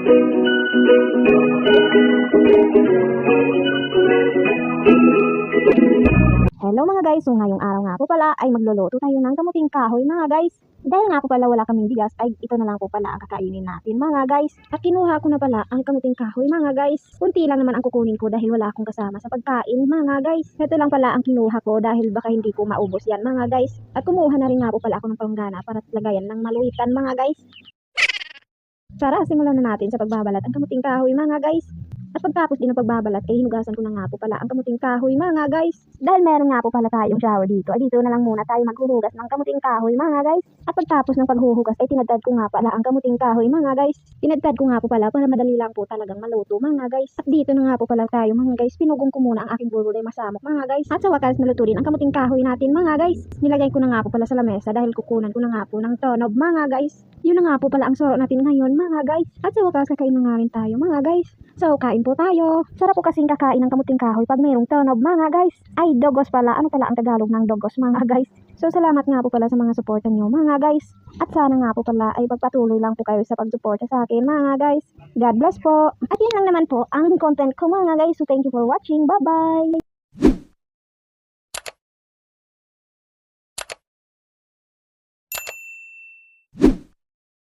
Hello mga guys, so ngayong araw nga po pala ay magluluto tayo ng kamuting kahoy mga guys. Dahil nga po pala wala kaming bigas ay ito na lang po pala ang kakainin natin mga guys. At kinuha ko na pala ang kamuting kahoy mga guys. Kunti lang naman ang kukunin ko dahil wala akong kasama sa pagkain mga guys. Ito lang pala ang kinuha ko dahil baka hindi ko maubos yan mga guys. At kumuha na rin nga po pala ako ng palanggana para lagayan ng maluitan mga guys. Tara, simulan na natin sa pagbabalat ang kamuting kahoy mga guys. At pagtapos din ng pagbabalat ay hinugasan ko na nga po pala ang kamuting kahoy mga guys. Dahil meron nga po pala tayong shower dito ay dito na lang muna tayo maghuhugas ng kamuting kahoy mga guys. At pagtapos ng paghuhugas ay tinadtad ko nga pala ang kamuting kahoy mga guys. Tinadtad ko nga po pala para madali lang po talagang maluto mga guys. At dito na nga po pala tayo mga guys. Pinugong ko muna ang aking bulbul ay masamok mga guys. At sa wakas naluto din ang kamuting kahoy natin mga guys. Nilagay ko na nga po pala sa lamesa dahil kukunan ko na nga po ng tonob mga guys. Yun na nga po pala ang soro natin ngayon mga guys. At sa wakas kakain na nga rin tayo mga guys. So kain po tayo. Sarap po kasing kakain ng kamuting kahoy pag mayroong tonob mga guys. Ay dogos pala. Ano pala ang Tagalog ng dogos mga guys? So salamat nga po pala sa mga suporta nyo mga guys. At sana nga po pala ay pagpatuloy lang po kayo sa pagsuporta sa akin mga guys. God bless po. At yun lang naman po ang content ko mga guys. So thank you for watching. Bye bye.